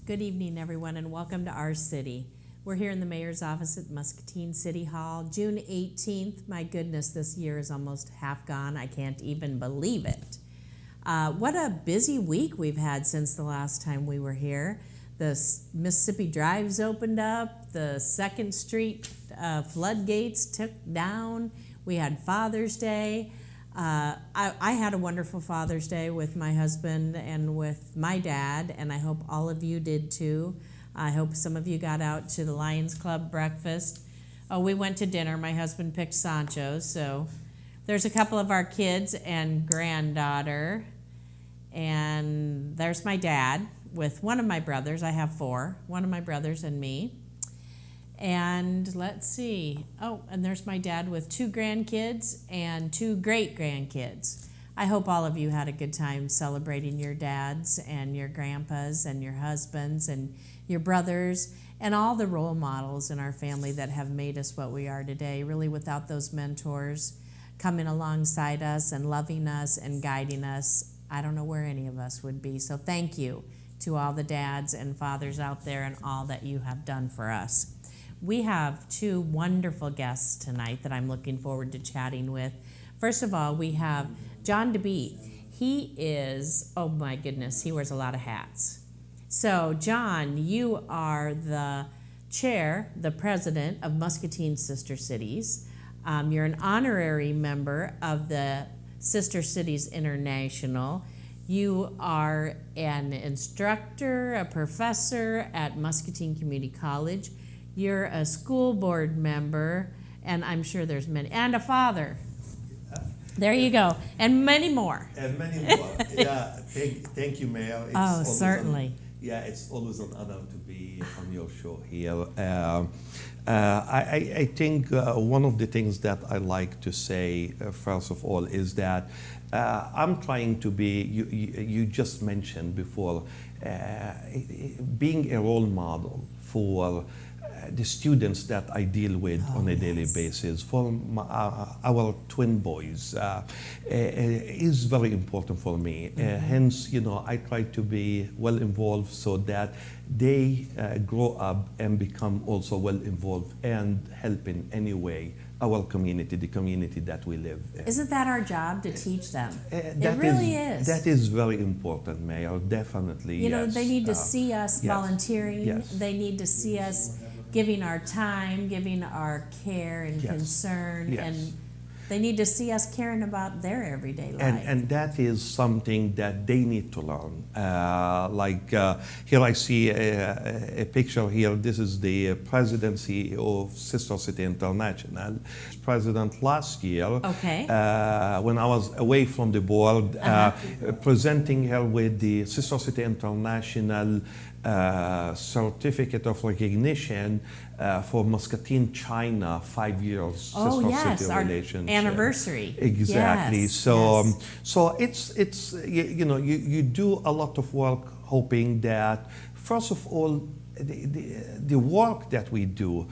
Good evening, everyone, and welcome to our city. We're here in the mayor's office at Muscatine City Hall, June 18th. My goodness, this year is almost half gone. I can't even believe it. What a busy week we've had since the last time we were here. The Mississippi Drive's opened up, the 2nd Street floodgates took down, we had Father's Day. I had a wonderful Father's Day with my husband and with my dad, and I hope all of you did too. I hope some of you got out to the Lions Club breakfast. Oh, we went to dinner. My husband picked Sancho, so there's a couple of our kids and granddaughter, and there's my dad with one of my brothers. I have 4, one of my brothers and me. And let's see, oh, and there's my dad with 2 grandkids and 2 great-grandkids. I hope all of you had a good time celebrating your dads and your grandpas and your husbands and your brothers and all the role models in our family that have made us what we are today. Really, without those mentors coming alongside us and loving us and guiding us, I don't know where any of us would be. So thank you to all the dads and fathers out there and all that you have done for us. We have 2 wonderful guests tonight that I'm looking forward to chatting with. First of all, we have John Dabeet. He is, oh my goodness, he wears a lot of hats. So John, you are the chair, the president of Muscatine Sister Cities. You're an honorary member of the Sister Cities International. You are an instructor, a professor at Muscatine Community College. You're a school board member, and I'm sure there's many, and a father. There you go, and many more. And many more. Yeah, thank you, Mayor. It's certainly. It's always an honor to be on your show here. I think one of the things that I like to say, first of all, is that I'm trying to be, you just mentioned before, being a role model for the students that I deal with on a daily basis, for our twin boys, is very important for me. Hence, I try to be well involved so that they grow up and become also well involved and help in any way our community, the community that we live in. Isn't that our job, to teach them? It really is. That is very important, Mayor, definitely. You know, they need to see us volunteering. Yes. They need to see us giving our time, giving our care and concern, and they need to see us caring about their everyday life. And that is something that they need to learn. Here I see a picture here. This is the presidency of Sister City International. President last year, when I was away from the board, presenting her with the Sister City International certificate of recognition for Muscatine, China, 5 years Sister City relationship. Anniversary. Exactly. Yes, so it's you do a lot of work hoping that first of all the work that we do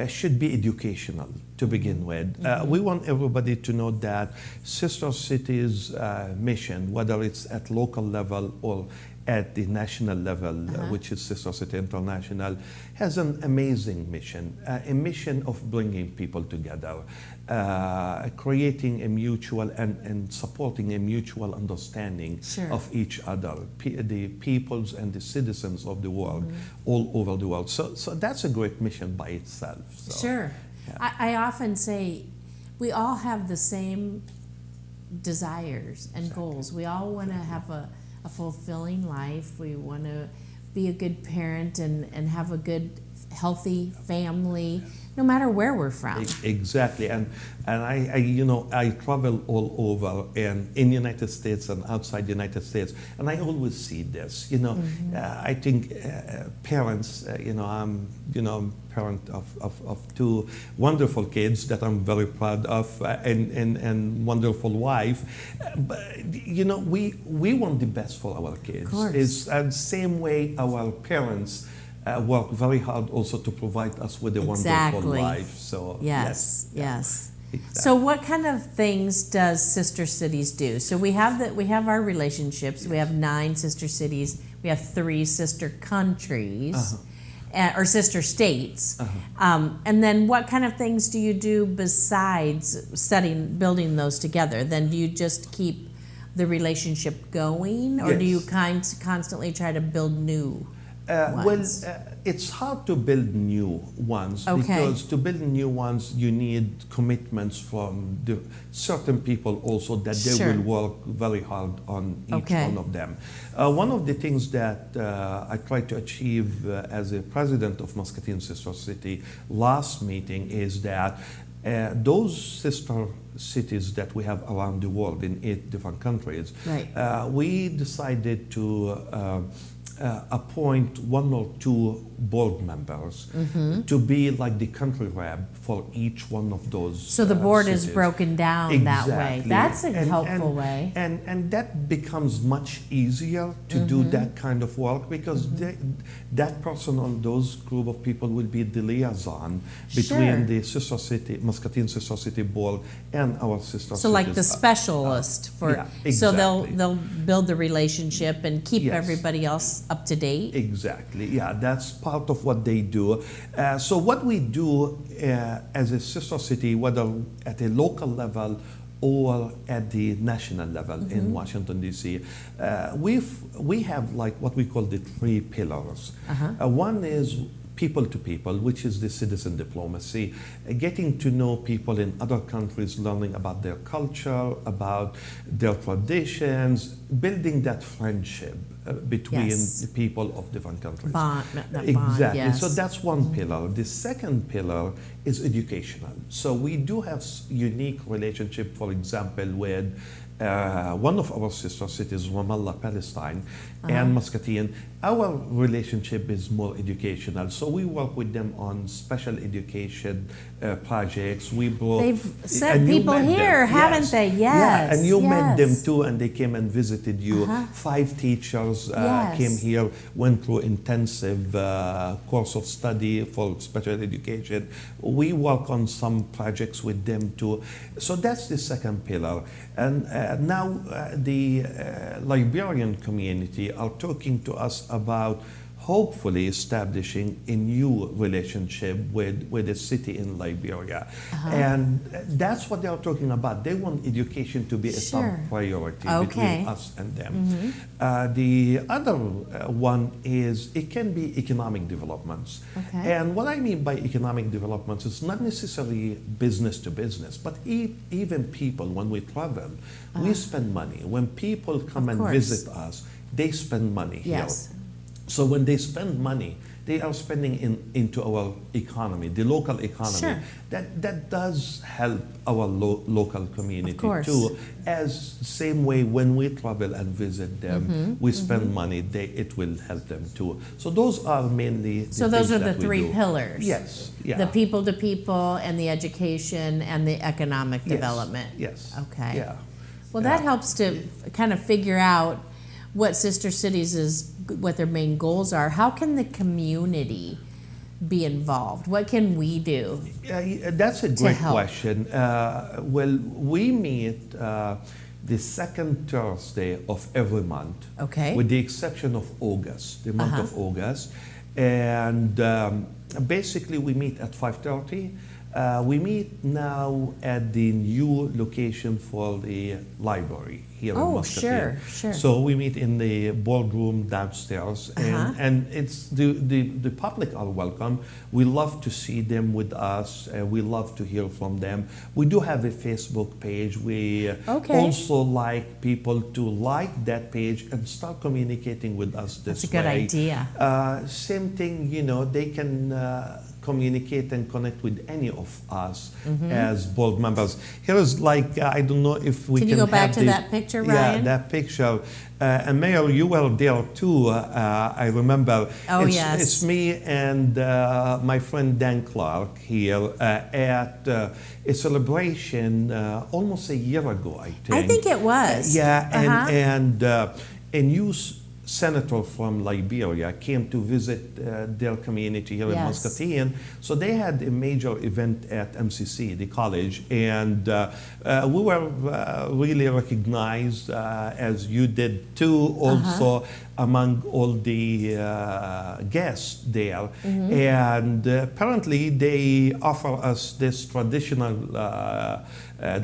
should be educational to begin with. We want everybody to know that Sister Cities mission, whether it's at local level or at the national level, which is Sister City International, has an amazing mission, a mission of bringing people together, creating a mutual and supporting a mutual understanding of each other, the peoples and the citizens of the world, all over the world. So that's a great mission by itself. So, I often say we all have the same desires and goals. We all want to have a fulfilling life. We want to be a good parent and have a good, healthy family, no matter where we're from. Exactly, and I travel all over in the United States and outside the United States, and I always see this. I think parents. I'm parent of 2 wonderful kids that I'm very proud of, and wonderful wife. But we want the best for our kids. Of course. It's the same way our parents work very hard also to provide us with a wonderful life. So yes. Exactly. So what kind of things does Sister Cities do? So we have our relationships. We have 9 sister cities. We have 3 sister countries, or sister states. And then what kind of things do you do besides building those together? Then do you just keep the relationship going, or do you constantly try to build new ones? Well, it's hard to build new ones because to build new ones you need commitments from certain people also that they will work very hard on each one of them. One of the things that I tried to achieve as a president of Muscatine Sister City last meeting is that those sister cities that we have around the world in 8 different countries, we decided to appoint 1 or 2 board members to be like the country rep for each one of those. So the board cities. is broken down that way. That's a helpful way. And that becomes much easier to do that kind of work because that person on those group of people will be the liaison between the sister city, Muscatine Sister City board, and our sister. So like the specialist for, so they'll build the relationship and keep everybody else up to date. Exactly. Yeah, that's part of what they do. So what we do as a sister city, whether at a local level or at the national level in Washington, D.C., we have like what we call the 3 pillars. One is people to people, which is the citizen diplomacy, getting to know people in other countries, learning about their culture, about their traditions, building that friendship between the people of different countries. Exactly. So that's one pillar. The second pillar is educational. So we do have unique relationship, for example, with one of our sister cities, Ramallah, Palestine, and Muscatine. Our relationship is more educational. So we work with them on special education projects. They've sent people here, haven't they? Yes. Yeah, and you met them too, and they came and visited you. 5 teachers came here, went through intensive course of study for special education. We work on some projects with them too. So that's the second pillar. And now the Liberian community are talking to us about hopefully establishing a new relationship with a city in Liberia. And that's what they are talking about. They want education to be a top priority between us and them. The other one is it can be economic developments. And what I mean by economic developments is not necessarily business to business, but even people, when we travel, we spend money. When people come and visit us, they spend money here. So when they spend money, they are spending into our economy, the local economy. That does help our local community too. As same way when we travel and visit them, we spend money, it will help them too. So those are mainly the those are the 3 pillars. Yes. Yeah. The people to people and the education and the economic development. Yes. Okay. Yeah. Well, that helps to kind of figure out what Sister Cities what their main goals are. How can the community be involved? What can we do? That's a great question. Well, we meet the second Thursday of every month, with the exception of August, the month of August. And basically we meet at 5:30. We meet now at the new location for the library here in Muscatine. So we meet in the boardroom downstairs, and it's the public are welcome. We love to see them with us. We love to hear from them. We do have a Facebook page. We also like people to like that page and start communicating with us this way. That's a good idea. Same thing, you know, they can communicate and connect with any of us as board members. Here is like, I don't know if we can you go back have to that picture, Ryan? Yeah, that picture. And Mayor, you were there too, I remember. It's me and my friend Dan Clark here at a celebration almost a year ago, I think. I think it was. And you senator from Liberia came to visit their community here in Yes. Muscatine. So they had a major event at MCC, the college, and we were really recognized, as you did too, also among all the guests there. And apparently they offer us this traditional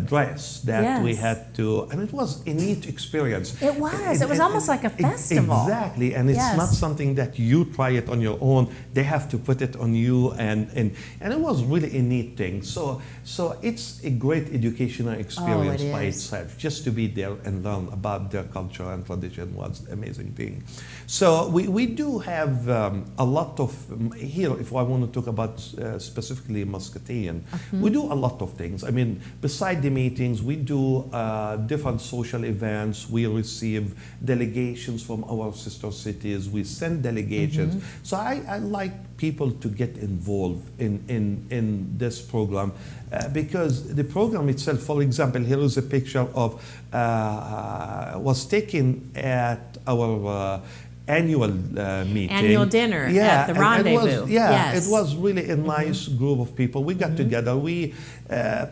dress that we Yes. had to, and it was a neat experience. It was. It was almost like a festival. Exactly, and it's Yes. not something that you try it on your own. They have to put it on you, and it was really a neat thing. So it's a great educational experience by is. itself. Just to be there and learn about their culture and tradition was an amazing thing. So we do have a lot of, here, if I want to talk about specifically Muscatine, we do a lot of things. I mean, besides the meetings, we do different social events. We receive delegations from our sister cities. We send delegations. So I like people to get involved in this program because the program itself, for example, here is a picture of, was taken at our annual meeting. Annual dinner at the and Rendezvous. It was really a nice group of people. We got together. We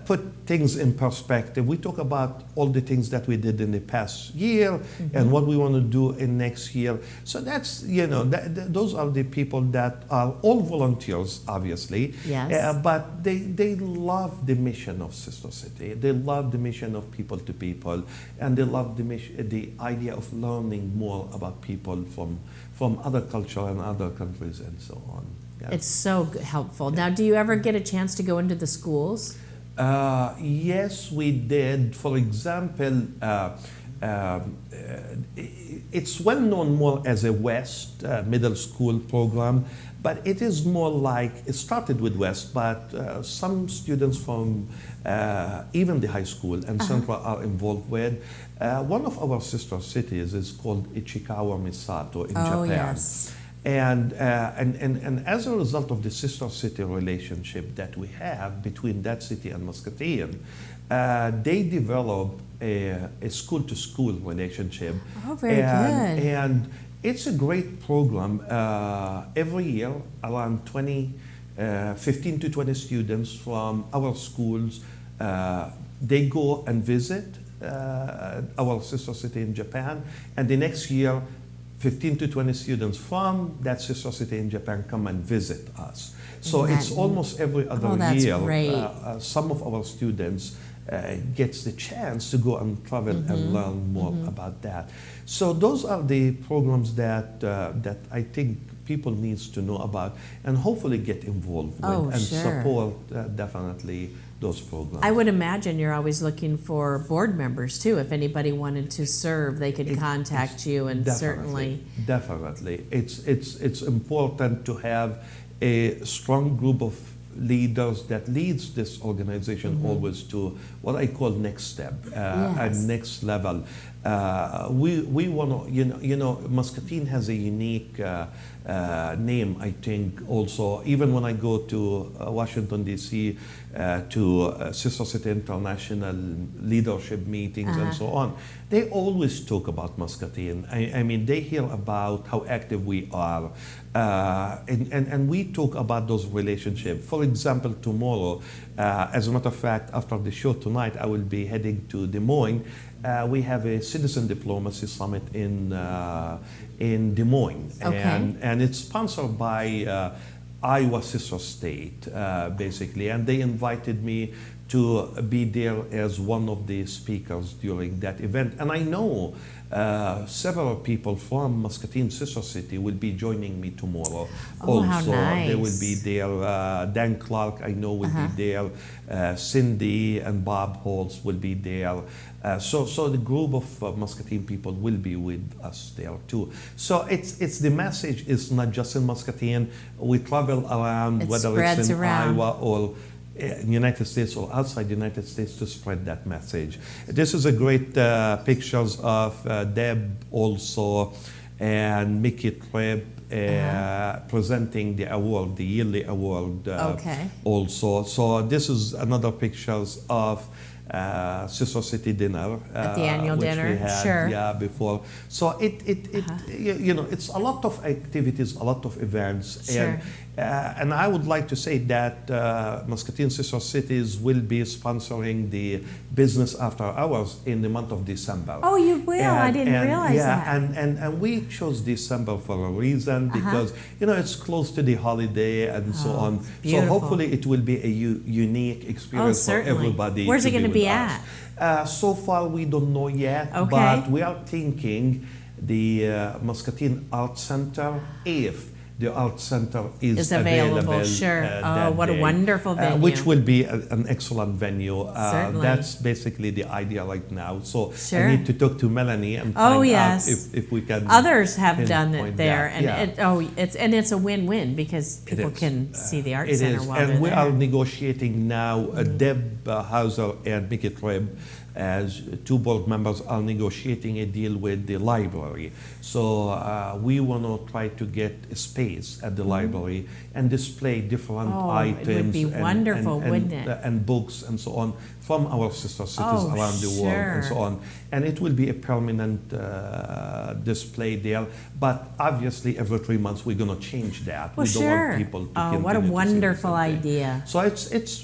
put things in perspective. We talk about all the things that we did in the past year and what we want to do in next year. So that's, those are the people that are all volunteers, obviously. Yes. But they love the mission of Sister City. They love the mission of people to people, and they love the mission, the idea of learning more about people from other culture and other countries and so on. Yeah. It's so helpful. Now, do you ever get a chance to go into the schools? Yes, we did. For example, it's well known more as a West middle school program, but it is more like, it started with West, but some students from even the high school and Central are involved with. One of our sister cities is called Ichikawa Misato in Japan. Yes. And as a result of the sister city relationship that we have between that city and Muscatine, they developed a school-to-school relationship. Oh, very good. And it's a great program. Every year, around 15 to 20 students from our schools, they go and visit our sister city in Japan, and the next year 15 to 20 students from that sister city in Japan come and visit us. So it's almost every other year. Great. Some of our students gets the chance to go and travel and learn more about that. So those are the programs that that I think people needs to know about and hopefully get involved with and support definitely those programs. I would imagine you're always looking for board members too. If anybody wanted to serve, they could contact you, and certainly. Definitely. It's important to have a strong group of leaders that leads this organization always to what I call next step and next level. We want to, Muscatine has a unique name, I think, also. Even when I go to Washington, D.C., to Sister City International leadership meetings and so on, they always talk about Muscatine. I mean, they hear about how active we are. And we talk about those relationships. For example, tomorrow, as a matter of fact, after the show tonight, I will be heading to Des Moines. We have a citizen diplomacy summit in Des Moines, and it's sponsored by Iowa Sister State, basically, and they invited me to be there as one of the speakers during that event. And I know several people from Muscatine Sister City will be joining me tomorrow. Oh, how nice. They will be there. Dan Clark, I know, will be there. Cindy and Bob Holtz will be there. So the group of Muscatine people will be with us there too. So it's the message is not just in Muscatine. We travel around, whether it's in Iowa or United States or outside the United States, to spread that message. This is a great pictures of Deb also and Mickey Tripp presenting the award, the yearly award also. So this is another pictures of Sister City dinner At the annual which dinner, we had, sure. yeah, before. So you know, it's a lot of activities, a lot of events, Sure. and I would like to say that Muscatine Sister Cities will be sponsoring the business after hours in the month of December. Oh, you will? I didn't realize yeah, that. and we chose December for a reason because you know it's close to the holiday and so on. Beautiful. So hopefully it will be a unique experience for certainly. everybody. Where's it going to be with at? us. So far we don't know yet, Okay. but we are thinking the Muscatine Art Center, if the art center is available, sure. that what a day, wonderful venue. which will be an excellent venue. Certainly. That's basically the idea right now. So Sure. I need to talk to Melanie and Oh, find yes. out if we can. Others have done it pinpoint there, that. and Yeah. it's a win-win because It people is. can see the art It center is, while and they're we there. are negotiating now. Deb Hauser and Mickey Tribb, as two board members, are negotiating a deal with the library. So we want to try to get a space at the library and display different items. It would be wonderful, wouldn't it? And books and so on from our sister cities Oh, around the world and so sure. on. And it will be a permanent display there. But obviously, every 3 months we're going to change that. Well, we don't sure. want people to Oh, continue what a to see the wonderful same thing. idea. So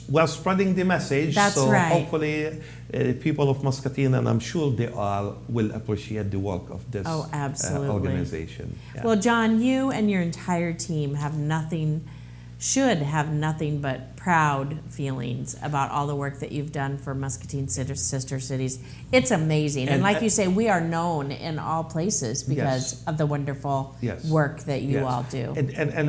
we're spreading the message. That's so right. hopefully, people of Muscatine, and I'm sure they all, will appreciate the work of this Oh, absolutely. organization. Yeah. Well, John, you and your entire team should have nothing but proud feelings about all the work that you've done for Muscatine Sister Cities. It's amazing. And like you say, we are known in all places because of the wonderful Yes. work that you Yes. all do.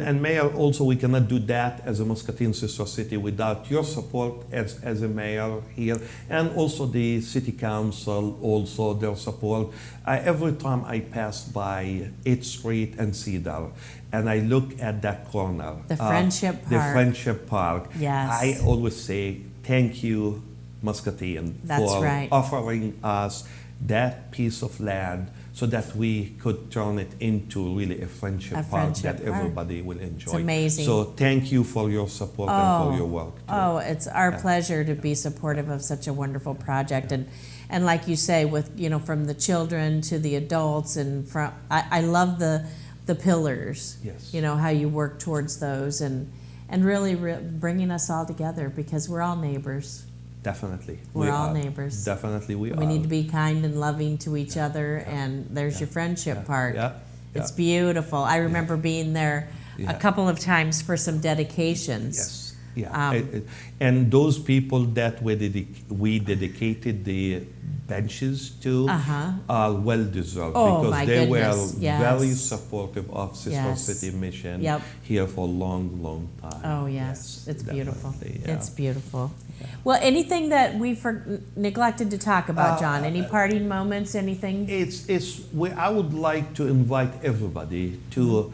And Mayor, also, we cannot do that as a Muscatine Sister City without your support as a mayor here, and also the city council, also their support. Every time I pass by 8th Street and Cedar, and I look at that corner, The Friendship the Park. Friendship Park, Yes. I always say, thank you, Muscatine, That's for right. offering us that piece of land so that we could turn it into really a friendship park friendship that park. everybody will enjoy. It's amazing. So thank you for your support and for your work. too. Oh, it's our pleasure to be supportive of such a wonderful project. And like you say, with, from the children to the adults, and I love the pillars. Yes. How you work towards those and really bringing us all together because we're all neighbors. Definitely. We're we all are. neighbors. Definitely we are. We need to be kind and loving to each other, and there's your friendship part. Yeah. It's beautiful. I remember being there a couple of times for some dedications. Yes. Yeah. And those people that we dedicated the benches to are well deserved Oh, because my they goodness. were Yes. very supportive of Sister Yes. City Mission Yep. here for a long, long time. Oh, yes. It's beautiful. definitely, yeah. It's beautiful. Well, anything that we neglected to talk about, John? Any parting moments? Anything? I would like to invite everybody to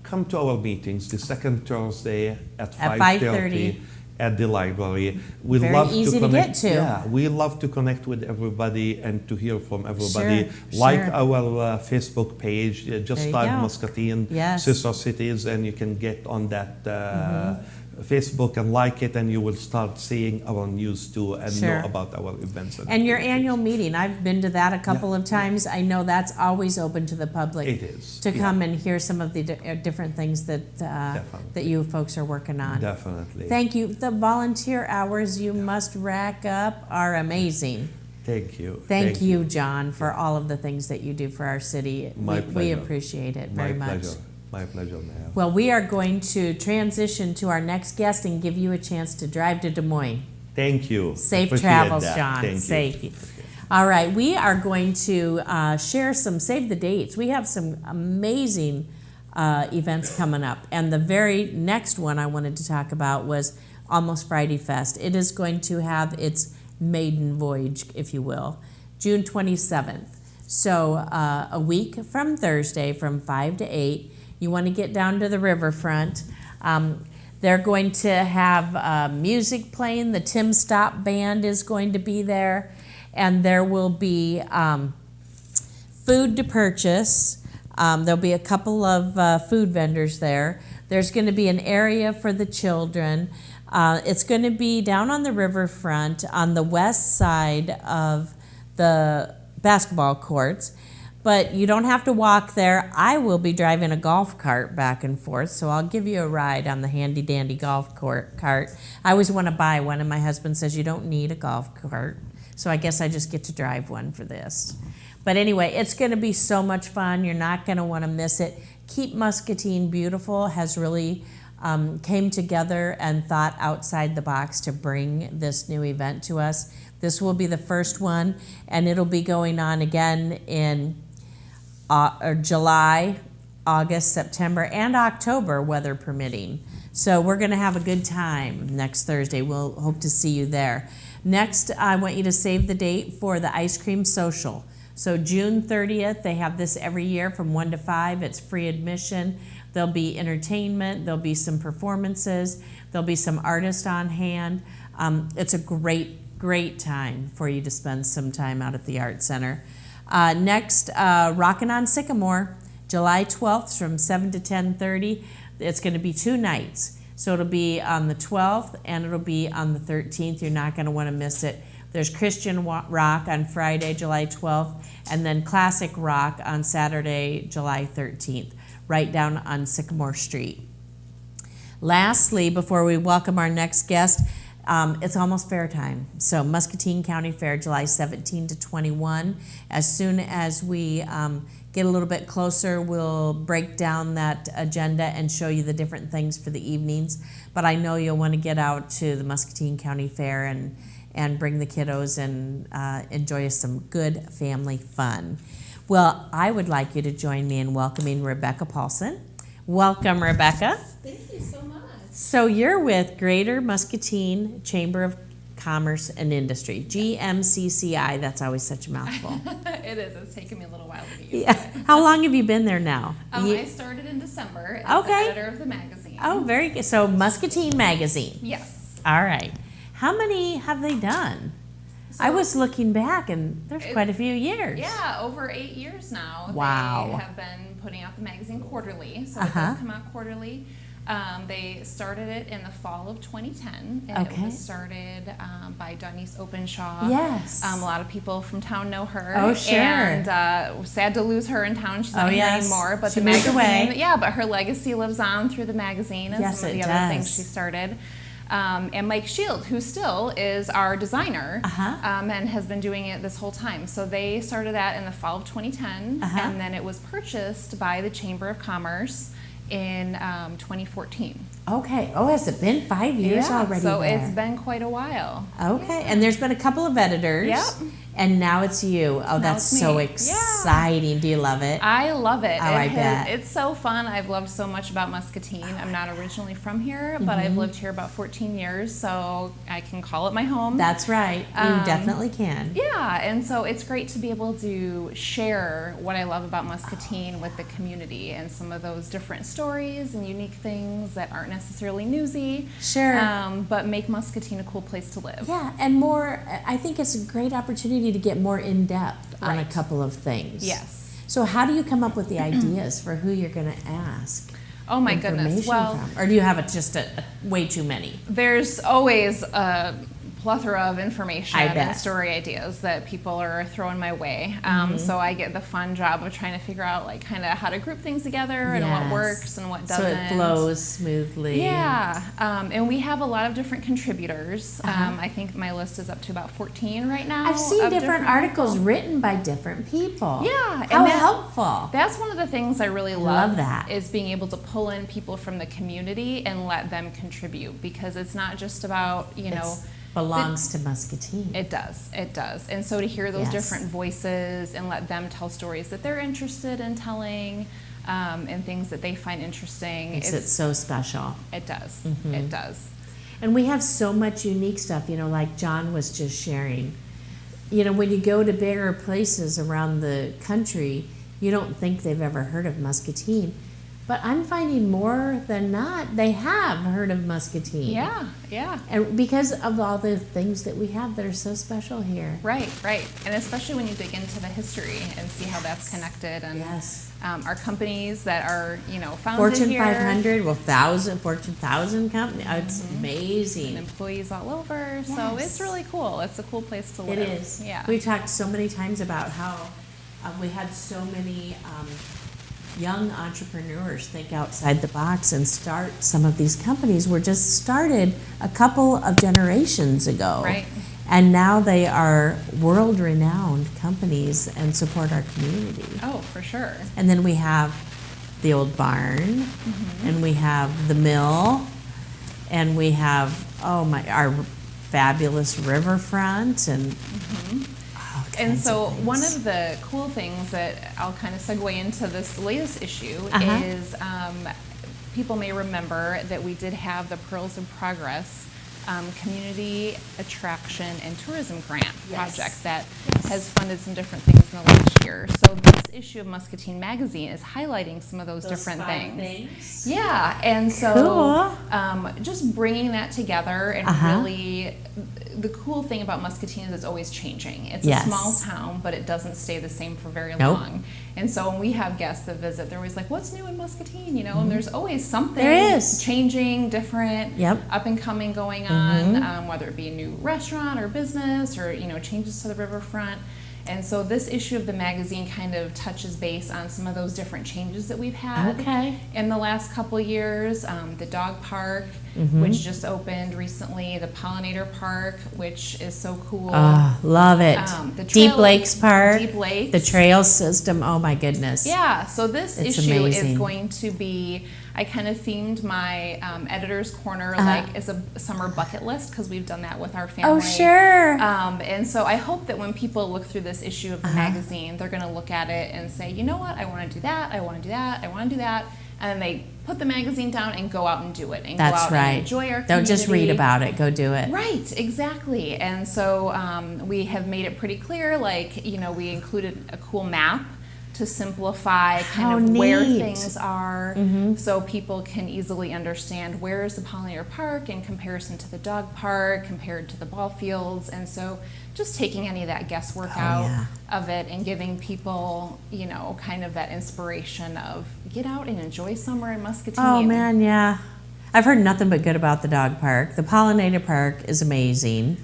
come to our meetings the second Thursday at 5:30 at the library. We Very love easy to connect. get to. Yeah, we love to connect with everybody and to hear from everybody. Like sure. our Facebook page, just There you type go. Muscatine Yes. Sister Cities, and you can get on that. Facebook and like it, and you will start seeing our news too and Sure. know about our events. And your activities. annual meeting, I've been to that a couple of times. I know that's always open to the public. It is, To yeah. come and hear some of the different things that that you folks are working on. Definitely. Thank you. The volunteer hours you must rack up are amazing. Thank you. Thank you, John, for all of the things that you do for our city. My We pleasure. appreciate it very My much. pleasure. My pleasure, Mayor. Well, we are going to transition to our next guest and give you a chance to drive to Des Moines. Thank you. Safe Appreciate travels, that. John. Thank Safe. you. All right, we are going to share some save the dates. We have some amazing events coming up, and the very next one I wanted to talk about was Almost Friday Fest. It is going to have its maiden voyage, if you will, June 27th. So a week from Thursday from 5 to 8. You want to get down to the riverfront. They're going to have music playing. The Tim Stop Band is going to be there. And there will be food to purchase. There'll be a couple of food vendors there. There's going to be an area for the children. It's going to be down on the riverfront on the west side of the basketball courts, but you don't have to walk there. I will be driving a golf cart back and forth, so I'll give you a ride on the handy dandy golf cart. I always want to buy one, and my husband says you don't need a golf cart, so I guess I just get to drive one for this. But anyway, it's going to be so much fun. You're not going to want to miss it. Keep Muscatine Beautiful has really came together and thought outside the box to bring this new event to us. This will be the first one, and it'll be going on again in July, August, September, and October, weather permitting. So we're going to have a good time next Thursday. We'll hope to see you there. Next, I want you to save the date for the ice cream social. So June 30th, they have this every year from 1 to 5. It's free admission. There'll be entertainment. There'll be some performances. There'll be some artists on hand. It's a great time for you to spend some time out at the Art Center. Next, Rockin' on Sycamore, July 12th from 7 to 10:30. It's going to be 2 nights. So it'll be on the 12th and it'll be on the 13th. You're not going to want to miss it. There's Christian rock on Friday, July 12th, and then classic rock on Saturday, July 13th, right down on Sycamore Street. Lastly, before we welcome our next guest, it's almost fair time. So Muscatine County Fair, July 17 to 21. As soon as we get a little bit closer, we'll break down that agenda and show you the different things for the evenings. But I know you'll want to get out to the Muscatine County Fair and bring the kiddos and enjoy some good family fun. Well, I would like you to join me in welcoming Rebecca Paulsen. Welcome, Rebecca. Thank you so much. So you're with Greater Muscatine Chamber of Commerce and Industry, GMCCI. That's always such a mouthful. It is. It's taken me a little while to get used to Yeah. it. How long have you been there now? I started in December as the editor of the magazine. Oh, very good. So Muscatine Magazine. Yes. All right. How many have they done? I was looking back, and there's quite a few years. Yeah, over 8 years now. Wow. They have been putting out the magazine quarterly, so it does come out quarterly. They started it in the fall of 2010, and it was started by Denise Openshaw. Yes. A lot of people from town know her. Oh, sure. And sad to lose her in town. She's not here anymore. But she the moved magazine, away. Yeah, but her legacy lives on through the magazine and some of the other things she started. And Mike Shield, who still is our designer, and has been doing it this whole time. So they started that in the fall of 2010, and then it was purchased by the Chamber of Commerce in 2014. Okay. Oh, has it been 5 years already? So there? it's been quite a while. Okay. And there's been a couple of editors. Yep. And now it's you. Oh, that's so exciting. Do you love it? I love it. Oh, I bet. It's so fun. I've loved so much about Muscatine. I'm not originally from here, but I've lived here about 14 years, so I can call it my home. That's right. You definitely can. Yeah, and so it's great to be able to share what I love about Muscatine with the community and some of those different stories and unique things that aren't necessarily newsy. Sure. But make Muscatine a cool place to live. Yeah, and more, I think it's a great opportunity to get more in-depth on a couple of things. Yes. So how do you come up with the ideas for who you're going to ask? Oh my goodness. Well, from? Or do you have just way too many? There's always a plethora of information I bet. and story ideas that people are throwing my way. So I get the fun job of trying to figure out like kind of how to group things together and what works and what doesn't. So it flows smoothly. Yeah, and we have a lot of different contributors. I think my list is up to about 14 right now. I've seen different articles written by different people. Yeah. How helpful. That's one of the things I really love that. Is being able to pull in people from the community and let them contribute, because it's not just about, belongs to Muscatine. It does. And so to hear those different voices and let them tell stories that they're interested in telling, and things that they find interesting. It's so special. It does. It does. And we have so much unique stuff, like John was just sharing. When you go to bigger places around the country, you don't think they've ever heard of Muscatine. But I'm finding more than not, they have heard of Muscatine. Yeah, yeah. And because of all the things that we have that are so special here. Right, right. And especially when you dig into the history and see how that's connected. And our companies that are, founded Fortune here. 500, well, Fortune 1000 company. It's amazing. And employees all over. So it's really cool. It's a cool place to live. It is. Yeah. We talked so many times about how we had so many young entrepreneurs think outside the box and start some of these companies were just started a couple of generations ago. Right. And now they are world-renowned companies and support our community. Oh, for sure. And then we have the old barn, and we have the mill, and we have, our fabulous riverfront, and And so one of the cool things that I'll kind of segue into this latest issue is people may remember that we did have the Pearls of Progress Community Attraction and Tourism Grant project that has funded some different things in the last year. So this issue of Muscatine Magazine is highlighting some of those different things. Yeah, and so just bringing that together and really, the cool thing about Muscatine is it's always changing. It's a small town, but it doesesn't stay the same for very long. And so when we have guests that visit, they're always like, what's new in Muscatine? And there's always something changing, different, up and coming going on, whether it be a new restaurant or business or, changes to the riverfront. And so this issue of the magazine kind of touches base on some of those different changes that we've had in the last couple of years. The dog park, which just opened recently, the pollinator park, which is so cool. Love it. The Deep Lakes Park, Deep Lakes. the trail system, oh my goodness. Yeah, so this issue amazing. is going to be, I kind of themed my editor's corner like as a summer bucket list because we've done that with our family. Oh, sure. And so I hope that when people look through this issue of the magazine, they're going to look at it and say, you know what, I want to do that, I want to do that, I want to do that. And then they put the magazine down and go out and do it and go out and enjoy our community. Don't just read about it, go do it. Right, exactly. And so we have made it pretty clear, we included a cool map to simplify kind of where things are so people can easily understand where is the pollinator park in comparison to the dog park, compared to the ball fields. And so just taking any of that guesswork out of it and giving people, kind of that inspiration of get out and enjoy summer in Muscatine. Oh man, yeah. I've heard nothing but good about the dog park. The pollinator park is amazing.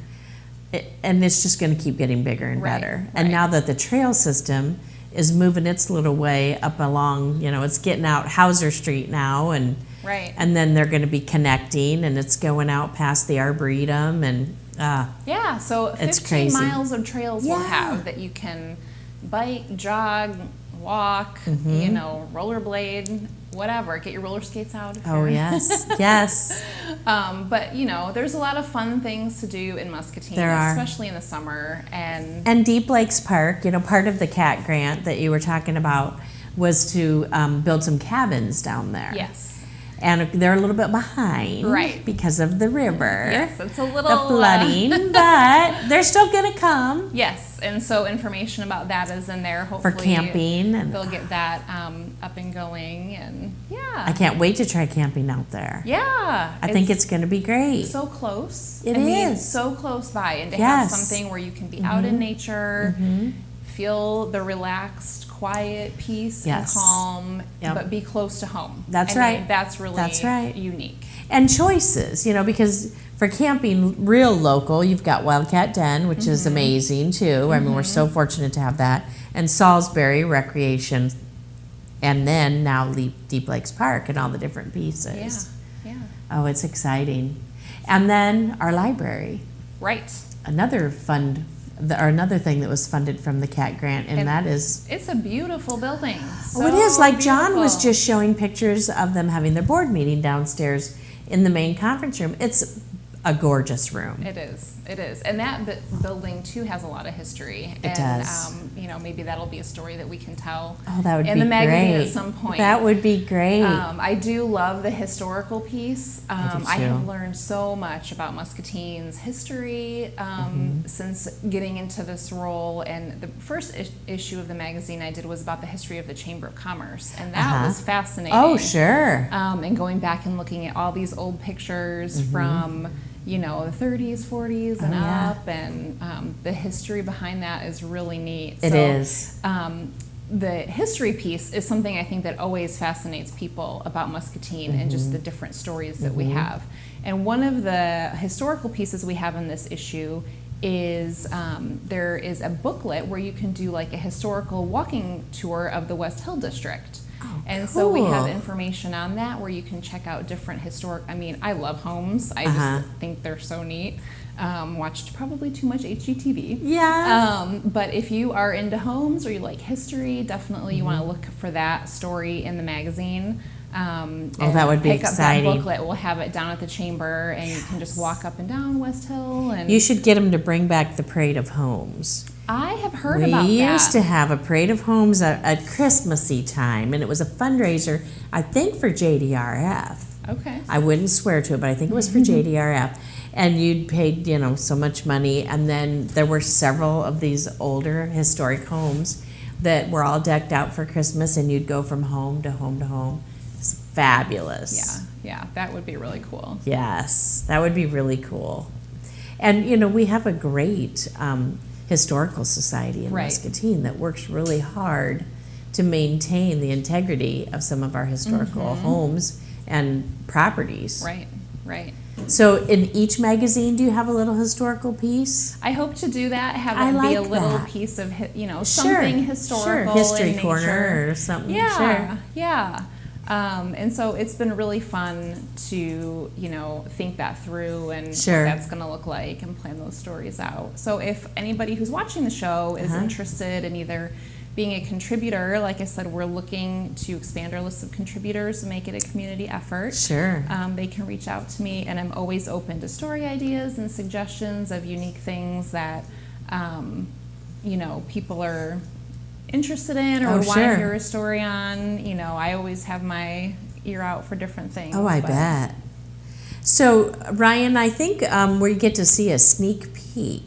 And it's just going to keep getting bigger and better. And now that the trail system is moving its little way up along, it's getting out Hauser Street now, and then they're going to be connecting, and it's going out past the Arboretum, and so 15 miles of trails we'll have that you can bike, jog, walk, rollerblade, whatever. Get your roller skates out. Oh yes, yes. But there's a lot of fun things to do in Muscatine, especially in the summer. And Deep Lakes Park, part of the CAT grant that you were talking about was to build some cabins down there. Yes. And they're a little bit behind because of the river. Yes, it's a little the flooding, but they're still going to come. Yes, and so information about that is in there. Hopefully, for camping, and they'll get that up and going, and I can't wait to try camping out there. Yeah, I think it's going to be great. So close. It is so close by, and to have something where you can be out in nature, feel the relaxed, quiet, peace, and calm, but be close to home. That's right. That's really unique. And choices, because for camping real local, you've got Wildcat Den, which is amazing too. I mean, we're so fortunate to have that. And Salisbury Recreation, and then now Deep Lakes Park and all the different pieces. Yeah. Oh, it's exciting. And then our library. Right. Another thing that was funded from the CAT grant, and that is... It's a beautiful building. So it is. Like John was just showing pictures of them having their board meeting downstairs in the main conference room. It's a gorgeous room. It is. It is, and that building too has a lot of history. It does. You know, maybe that'll be a story that we can tell. Oh, that would in be the magazine great. at some point. That would be great. I do love the historical piece. I do I have too. learned so much about Muscatine's history since getting into this role. And the first issue of the magazine I did was about the history of the Chamber of Commerce, and that was fascinating. Oh, sure. And going back and looking at all these old pictures from, you know, the 30s, 40s, and up, and the history behind that is really neat. It is. The history piece is something I think that always fascinates people about Muscatine and just the different stories that we have. And one of the historical pieces we have in this issue is there is a booklet where you can do like a historical walking tour of the West Hill District. And so we have information on that where you can check out different historic, I mean, I love homes. I just think they're so neat. Watched probably too much HGTV. Yeah. But if you are into homes or you like history, definitely you want to look for that story in the magazine. That would be exciting. Pick up that booklet. We'll have it down at the chamber, and you can just walk up and down West Hill. And you should get them to bring back the Parade of Homes. I have heard about that. We used to have a Parade of Homes at Christmassy time, and it was a fundraiser, I think, for JDRF. Okay. I wouldn't swear to it, but I think it was for JDRF. And you'd paid, you know, so much money, and then there were several of these older historic homes that were all decked out for Christmas, and you'd go from home to home to home. It's fabulous. Yeah, that would be really cool. Yes, that would be really cool. And, you know, we have a great historical society in Muscatine that works really hard to maintain the integrity of some of our historical homes and properties. Right. So in each magazine, do you have a little historical piece? I hope to do that, have it be a little piece of, you know, something historical. History in corner nature. or something. Yeah. And so it's been really fun to, you know, think that through and what that's going to look like and plan those stories out. So if anybody who's watching the show is interested in either being a contributor, like I said, we're looking to expand our list of contributors and make it a community effort. They can reach out to me, and I'm always open to story ideas and suggestions of unique things that, you know, people are interested in or want to hear a story on. You know, I always have my ear out for different things. Oh, I bet. So, Ryan, I think we get to see a sneak peek.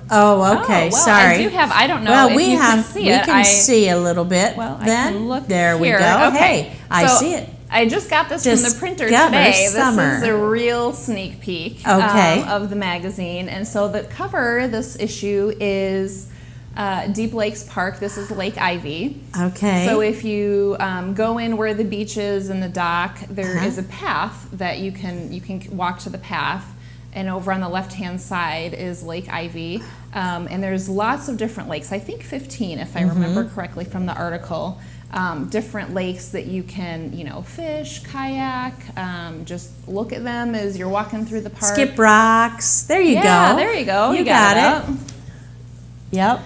Okay, sorry. I don't know if you can see it. We can see a little bit. Well, then. I can look there we here. go. Okay. Hey, I see it. I just got this from the printer today. Summer. This is a real sneak peek of the magazine. And so the cover, this issue, is Deep Lakes Park. This is Lake Ivy. Okay. So if you go in where the beach is and the dock, there is a path that you can walk to the path. And over on the left-hand side is Lake Ivy. And there's lots of different lakes. I think 15, if I remember correctly from the article. Different lakes that you can, you know, fish, kayak, just look at them as you're walking through the park. Skip rocks. There you go. Yeah, there you go. You got it. Yep.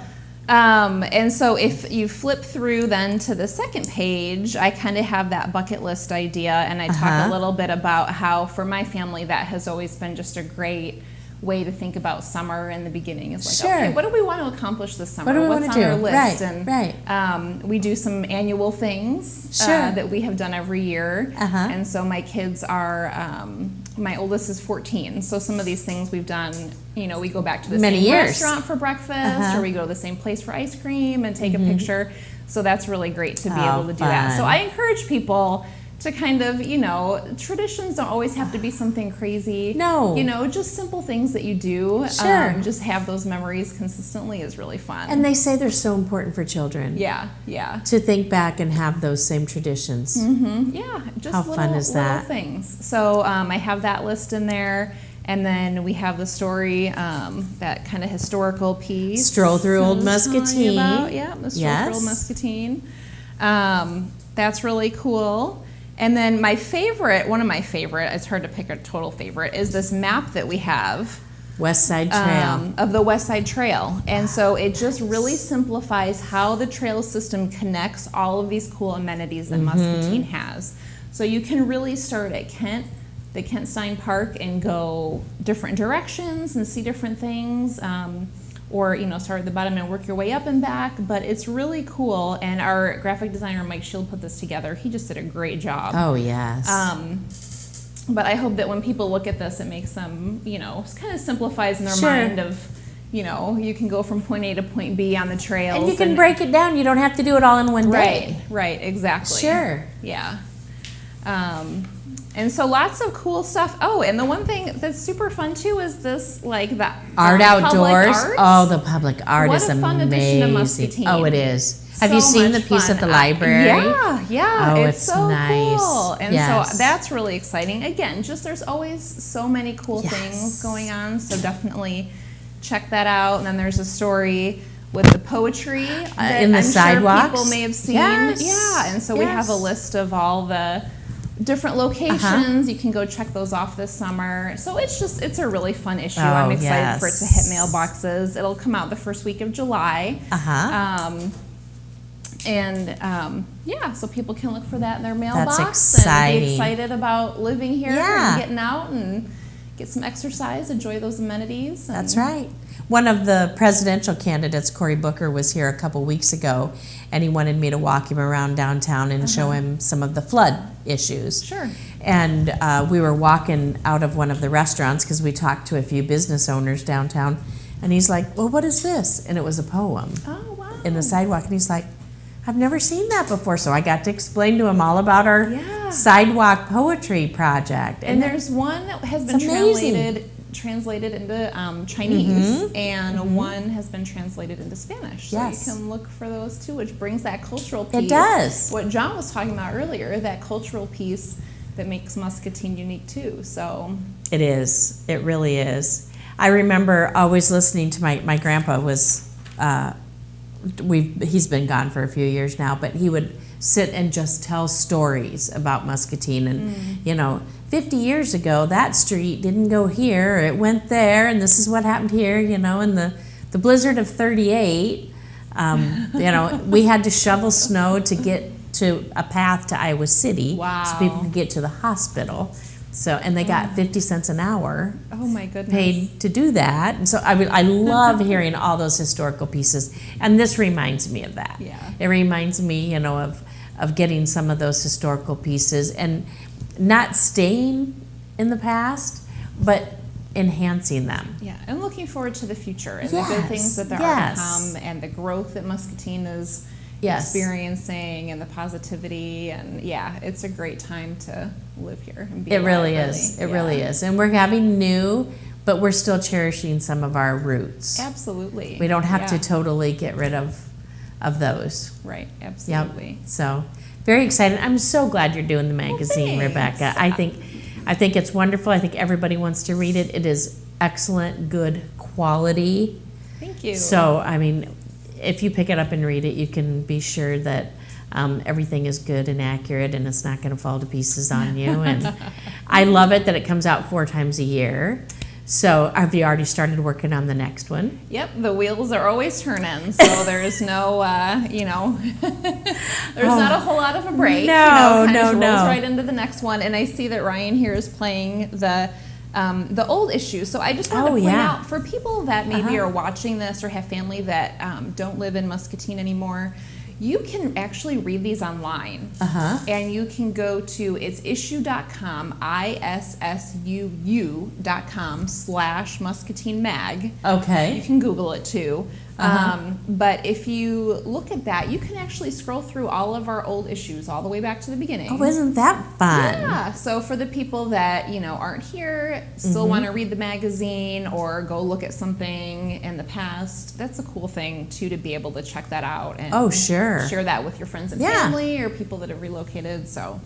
And so if you flip through then to the second page, I kind of have that bucket list idea, and I talk a little bit about how for my family that has always been just a great way to think about summer in the beginning. Is like, okay, what do we want to accomplish this summer? What's on our list? We do some annual things that we have done every year. And so my kids are, my oldest is 14. So some of these things we've done, you know, we go back to the same restaurant for breakfast, or we go to the same place for ice cream and take a picture. So that's really great to be able to do that. So I encourage people to kind of, you know, traditions don't always have to be something crazy. No. You know, just simple things that you do. Just have those memories consistently is really fun. And they say they're so important for children. Yeah. To think back and have those same traditions. Yeah, just how fun is that? Little things. So I have that list in there. And then we have the story, that kind of historical piece. Stroll through Old Muscatine. Yeah, the Stroll through Old Muscatine. That's really cool. And then my favorite, one of my favorite, it's hard to pick a total favorite, is this map that we have. West Side Trail. Of the West Side Trail. And so it just really simplifies how the trail system connects all of these cool amenities that Muscatine has. So you can really start at Kent, the Kent Stein Park and go different directions and see different things, or start at the bottom and work your way up and back. But it's really cool, and our graphic designer Mike Shield put this together. He just did a great job. Oh yes. But I hope that when people look at this, it makes them, it kind of simplifies in their Sure. mind of, you can go from point A to point B on the trails. And you can break it down. You don't have to do it all in one day. Right, exactly. Sure. Yeah. And so lots of cool stuff. Oh, and the one thing that's super fun too is this, like the Art outdoors. Public art. Oh, the public art What is a fun amazing. addition to Muscatine. Oh, it is. Have So you seen the much piece fun. at the library? Yeah, Oh, it's so nice. cool. And Yes. so that's really exciting. Again, just there's always so many cool Yes. things going on, so definitely check that out. And then there's a story with the poetry that in the I'm sidewalks? sure people may have seen. Yes. Yeah, and so we have a Yes. list of all the different locations. You can go check those off this summer. So it's a really fun issue. Oh, I'm excited for it to hit yes. mailboxes. It'll come out the first week of July. So people can look for that in their mailbox. That's And be exciting. excited about living here Yeah. and getting out and get some exercise, enjoy those amenities. And That's right. One of the presidential candidates, Cory Booker, was here a couple weeks ago, and he wanted me to walk him around downtown and show him some of the flood issues. Sure. And we were walking out of one of the restaurants because we talked to a few business owners downtown, and he's like, "Well, what is this?" And it was a poem Oh, wow. in the sidewalk, and he's like, "I've never seen that before." So I got to explain to him all about our Yeah. sidewalk poetry project. And there's one that has been amazing. translated into Chinese, and one has been translated into Spanish. So Yes. you can look for those too, which brings that cultural piece. It does. What John was talking about earlier, that cultural piece that makes Muscatine unique too. So It is. It really is. I remember always listening to my grandpa was, he's been gone for a few years now, but he would sit and just tell stories about Muscatine. And, 50 years ago, that street didn't go here, it went there, and this is what happened here, in the blizzard of 38, we had to shovel snow to get to a path to Iowa City so people could get to the hospital. So, and they got 50 cents an hour oh my goodness. paid to do that. And so I love hearing all those historical pieces. And this reminds me of that. Yeah. It reminds me, of getting some of those historical pieces and not staying in the past, but enhancing them. Yeah, and looking forward to the future and the good things that there are to come, and the growth that Muscatine is experiencing, and the positivity, and it's a great time to live here and be It alive, really is. It really is. And we're having new, but we're still cherishing some of our roots. Absolutely. We don't have to totally get rid of those. Right, absolutely. Yep. So very excited. I'm so glad you're doing the magazine, Rebecca. I think it's wonderful. I think everybody wants to read it. It is excellent, good quality. Thank you. So, I mean, if you pick it up and read it, you can be sure that everything is good and accurate, and it's not going to fall to pieces on you. And I love it that it comes out 4 times a year. So have you already started working on the next one? Yep, the wheels are always turning, so there's no, there's not a whole lot of a break. No, rolls right into the next one. And I see that Ryan here is playing the old issue. So I just wanted to point out, for people that maybe are watching this or have family that don't live in Muscatine anymore, you can actually read these online. And you can go to, it's issue.com, issuu.com/Muscatine Mag. Okay. You can Google it too. But if you look at that, you can actually scroll through all of our old issues all the way back to the beginning. Oh, isn't that fun? Yeah. So for the people that, aren't here, still want to read the magazine or go look at something in the past, that's a cool thing too, to be able to check that out and share that with your friends and family or people that have relocated. So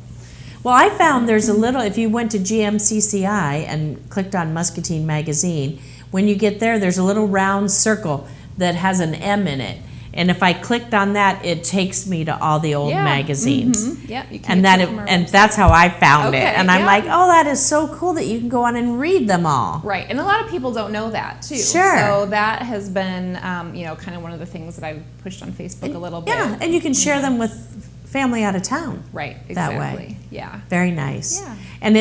well, I found there's a little, if you went to GMCCI and clicked on Muscatine Magazine, when you get there, there's a little round circle that has an M in it. And if I clicked on that, it takes me to all the old magazines. Yep, you can and that's how I found it. And I'm yeah. like, oh, that is so cool that you can go on and read them all. Right, and a lot of people don't know that too. Sure. So that has been, kind of one of the things that I've pushed on Facebook a little bit. Yeah, and you can share them with family out of town. Right, exactly. That way. Yeah. Very nice. Yeah. And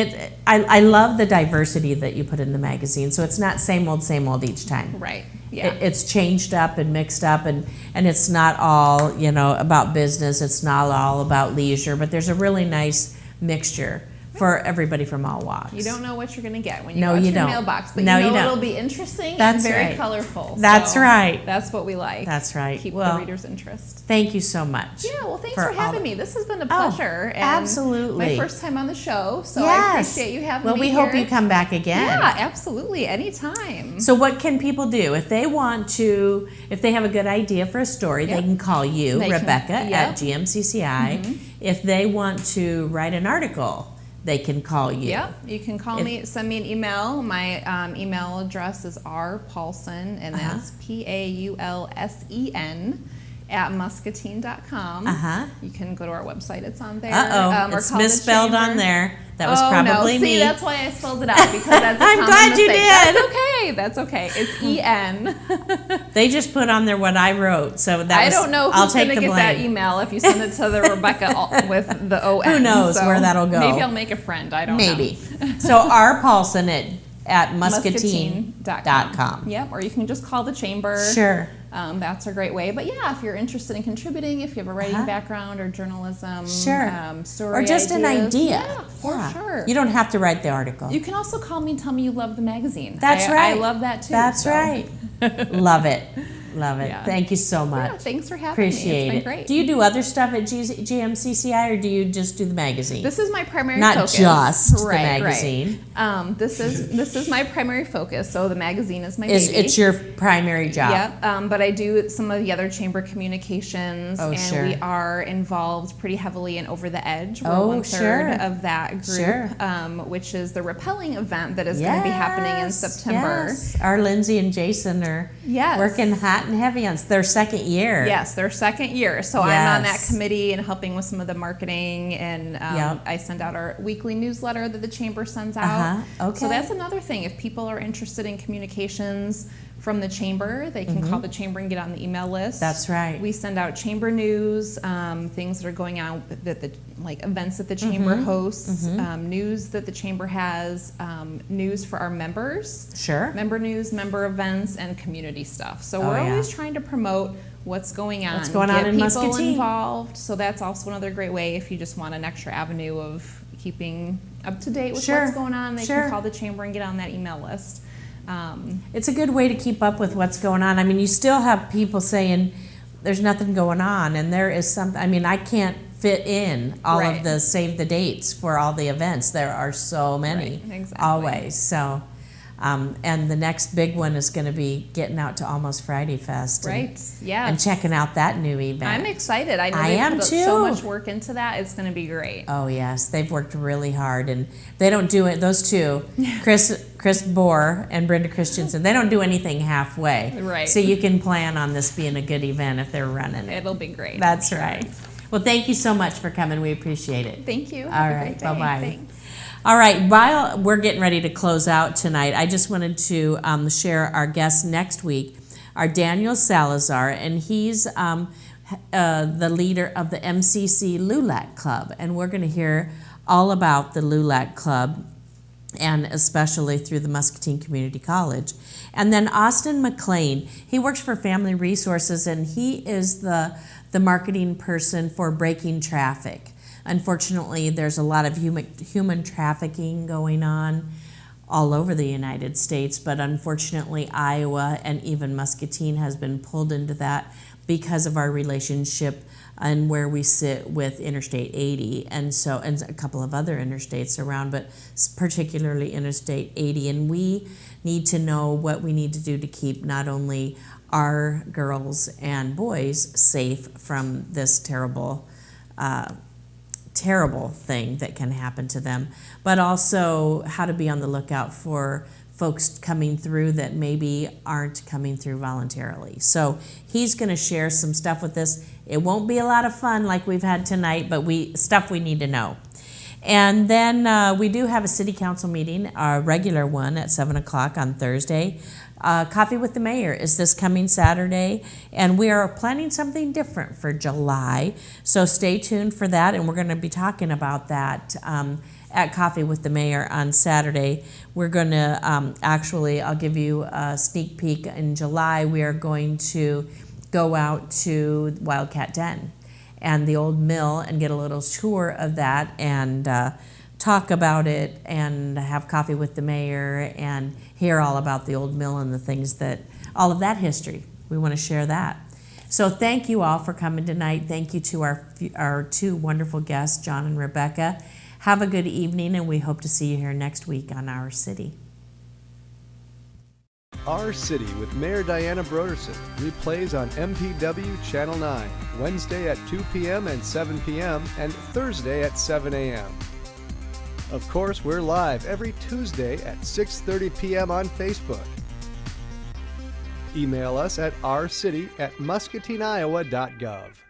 I love the diversity that you put in the magazine. So it's not same old each time. Right. Yeah. It's changed up and mixed up, and it's not all, about business. It's not all about leisure, but there's a really nice mixture for everybody from all walks. You don't know what you're going to get when you go to your mailbox, but you know it'll be interesting and very colorful. That's right. That's what we like. That's right. Keep the reader's interest. Thank you so much. Yeah, well, thanks for having me. This has been a pleasure. And absolutely. My first time on the show, so I appreciate you having me Well, we hope you come back again. Yeah, absolutely. Anytime. So what can people do? If they have a good idea for a story, they can call you, Rebecca, at GMCCI. If they want to write an article, they can call you. Yep, you can call me, send me an email. My email address is rpaulsen, and that's Paulsen @muscatine.com. You can go to our website, it's on there. It's misspelled on there. That was probably me. See, that's why I spelled it out, because that's a I'm glad you did. That's okay. It's EN. They just put on there what I wrote, so I don't know who's going to get that email if you send it to the Rebecca with the ON. Who knows where that'll go? Maybe I'll make a friend. I don't know. Maybe. So rpaulsen at muscatine.com. Yep, or you can just call the chamber. Sure. That's a great way. But yeah, if you're interested in contributing, if you have a writing background or journalism, story or just ideas, an idea. Yeah, for sure. You don't have to write the article. You can also call me and tell me you love the magazine. That's right. I love that too. That's right. Love it. Love it. Yeah. Thank you so much. Yeah, thanks for having Appreciate me. It's been great. Do you do other stuff at GMCCI, or do you just do the magazine? This is my primary focus. Not just the magazine. Right. This is my primary focus. So the magazine is my baby. It's your primary job. Yep. But I do some of the other chamber communications, and we are involved pretty heavily in Over the Edge. We're 1/3 of that group, which is the rappelling event that is going to be happening in September. Yes. Our Lindsay and Jason are working hot and heavy on their second year. Yes, their second year. So I'm on that committee and helping with some of the marketing, and I send out our weekly newsletter that the chamber sends out. So that's another thing. If people are interested in communications from the chamber, they can call the chamber and get on the email list. That's right. We send out chamber news, things that are going on, like events that the chamber hosts, news that the chamber has, news for our members. Sure. Member news, member events, and community stuff. So we're always trying to promote what's going on. What's going on in Muscatine. Get people involved. So that's also another great way if you just want an extra avenue of keeping up to date with what's going on. They can call the chamber and get on that email list. It's a good way to keep up with what's going on. I mean, you still have people saying there's nothing going on, and there is something. I mean, I can't fit in all of the save the dates for all the events. There are so many, always. So, and the next big one is going to be getting out to Almost Friday Fest. And checking out that new event. I'm excited. I know they put so much work into that. It's going to be great. Oh, yes. They've worked really hard, and they don't do it, those two, Chris Bohr and Brenda Christensen, they don't do anything halfway. Right. So you can plan on this being a good event if they're running it. It'll be great. That's right. Well, thank you so much for coming. We appreciate it. Thank you. All right. Bye-bye. Thanks. All right. While we're getting ready to close out tonight, I just wanted to share our guest next week, our Daniel Salazar, and he's the leader of the MCC LULAC Club, and we're going to hear all about the LULAC Club, and especially through the Muscatine Community College. And then Austin McLean, he works for Family Resources, and he is the marketing person for Breaking Traffic. Unfortunately, there's a lot of human trafficking going on all over the United States, but unfortunately Iowa and even Muscatine has been pulled into that because of our relationship and where we sit with Interstate 80, and a couple of other interstates around, but particularly Interstate 80. And we need to know what we need to do to keep not only our girls and boys safe from this terrible thing that can happen to them, but also how to be on the lookout for folks coming through that maybe aren't coming through voluntarily. So he's going to share some stuff with us. It won't be a lot of fun like we've had tonight, but stuff we need to know. And then we do have a city council meeting, our regular one at 7 o'clock on Thursday. Coffee with the Mayor is this coming Saturday, and we are planning something different for July. So stay tuned for that, and we're going to be talking about that at Coffee with the Mayor on Saturday. We're going to actually, I'll give you a sneak peek. In July, we are going to go out to Wildcat Den and the old mill and get a little tour of that and talk about it and have coffee with the mayor and hear all about the old mill and the things that, all of that history. We want to share that. So thank you all for coming tonight. Thank you to our two wonderful guests, John and Rebecca. Have a good evening, and we hope to see you here next week on Our City. Our City with Mayor Diana Brodersen replays on MPW Channel 9, Wednesday at 2 p.m. and 7 p.m. and Thursday at 7 a.m. Of course, we're live every Tuesday at 6:30 p.m. on Facebook. Email us at ourcity@muscatineiowa.gov.